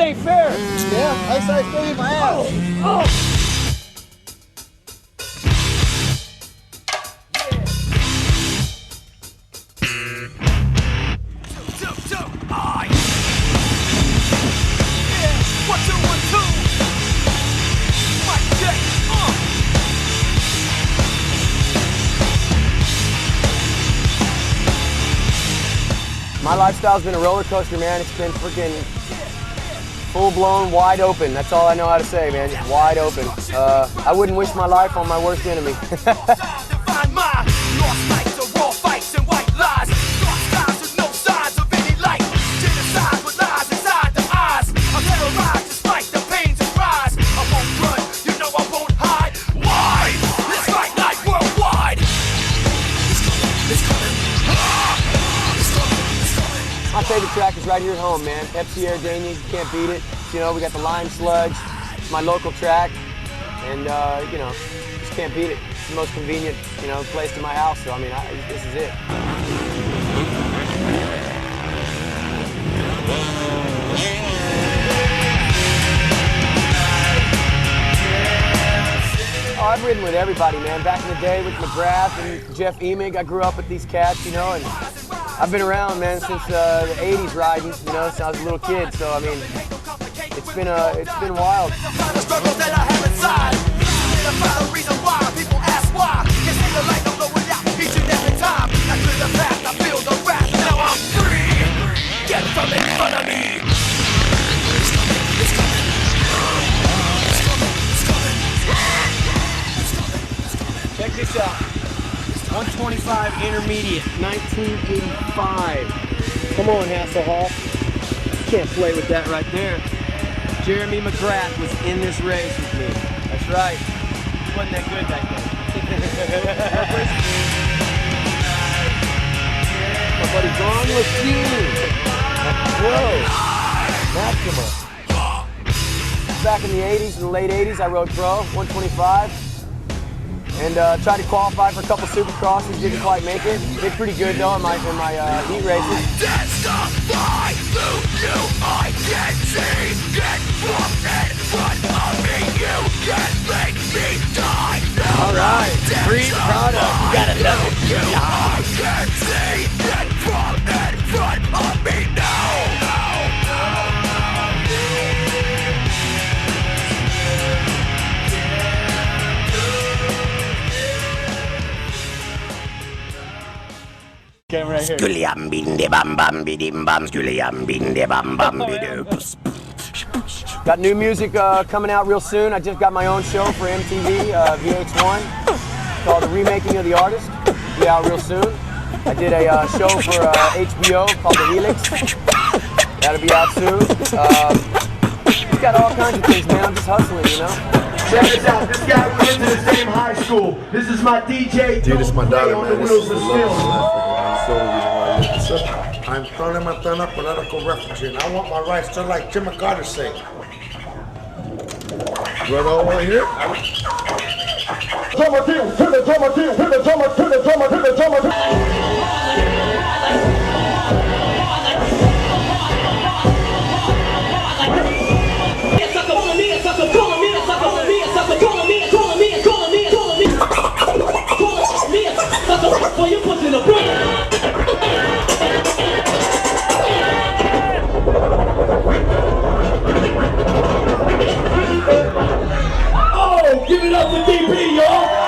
ain't fair. Yeah, I said I threw my ass. Oh. My lifestyle's been a roller coaster, man. It's been freaking full-blown, wide open. That's all I know how to say, man. Just wide open. I wouldn't wish my life on my worst enemy. My favorite track is right here at home, man. Pepsi Air Dania, you can't beat it. You know, we got the lime sludge. It's my local track, and you know, just can't beat it. It's the most convenient, you know, place to my house. So I mean, this is it. Oh, I've ridden with everybody, man. Back in the day with McGrath and Jeff Emig, I grew up with these cats, you know, and I've been around, man, since the 80s riding, you know, since I was a little kid. So, I mean, it's been wild. Check this out. 125 intermediate, 1985. Come on, Hasselhoff. Can't play with that right there. Jeremy McGrath was in this race with me. That's right. He wasn't that good that day. My buddy Don Lachine. Whoa. Maxima. Back in the 80s, in the late 80s, I rode pro, 125. And tried to qualify for a couple Supercrosses, didn't quite make it. Did pretty good though in my heat races. All right, free product. You gotta love it. Camera right here. Got new music coming out real soon. I just got my own show for MTV, VH1, called The Remaking of the Artist. Be out real soon. I did a show for HBO called The Helix. That'll be out soon. Just got all kinds of things, man. I'm just hustling, you know. Check this out. This guy went to the same high school. This is my DJ. Dude, this is my daughter, on man. the wheels of steel. I'm calling my son up political refugee, and I want my rights just like Jimmy Carter said. Run over here. Drummer team, hit the drummer team, hit the drummer, hit the drummer, hit the drummer. Oh, give it up for DP, y'all!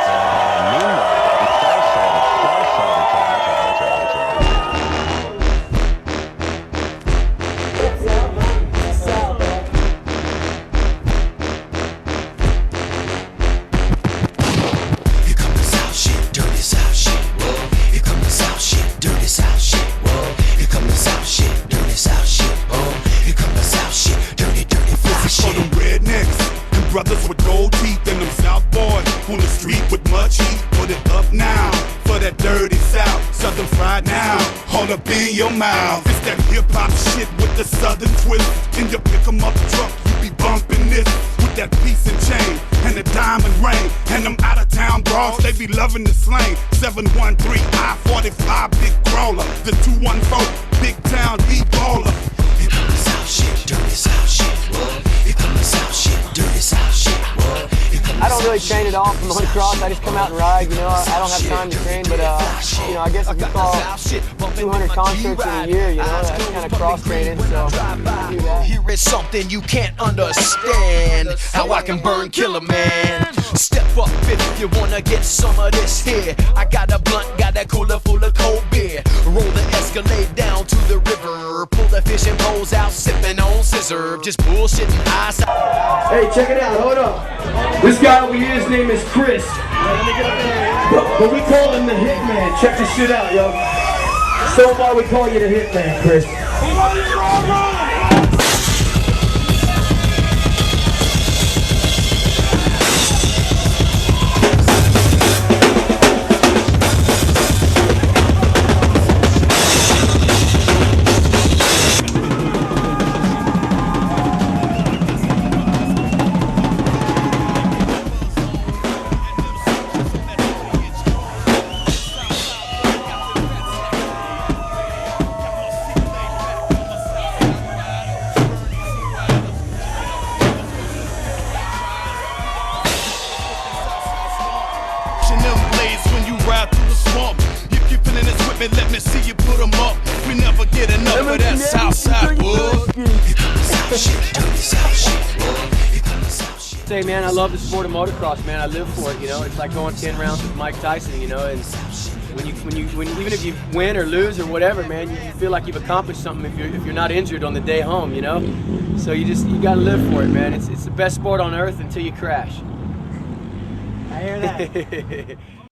Brothers with gold teeth and them South boys on the street with much heat. Put it up now for that dirty South. Southern fried now, all up in your mouth. It's that hip-hop shit with the Southern twist. And you pick 'em up truck, you be bumping this with that piece and chain and the diamond ring. And them out-of-town bras, they be loving the slang. 713 I-45 big crawler, the 214 big town E-baller. Here comes the South. South shit, dirty South shit. What? Here come the South shit, dirty South shit. What? I don't really train at all for motocross. I just come out and ride, you know. I don't have time to train, but you know, I guess if you call 200 concerts in a year, you know, that's kind of cross training. So I do that. Here is something you can't understand. How I can burn killer man. Step up if you wanna get some of this here. I got a blunt, got that cooler full of cold beer. Roll the Escalade down to the river. Pull the fishing poles out, sipping on scissor. Just bullshitting high side. Hey, check it out, hold up. This guy over here, his name is Chris. But we call him the Hitman. Check this shit out, yo. So far we call you the Hitman, Chris. Let me see you put them up. We never get enough of that Southside wood. Say, man, I love the sport of motocross, man. I live for it, you know. It's like going 10 rounds with Mike Tyson, you know. And even if you win or lose or whatever, man, you feel like you've accomplished something if you're not injured on the day home, you know. So you gotta live for it, man. It's the best sport on earth until you crash. I hear that.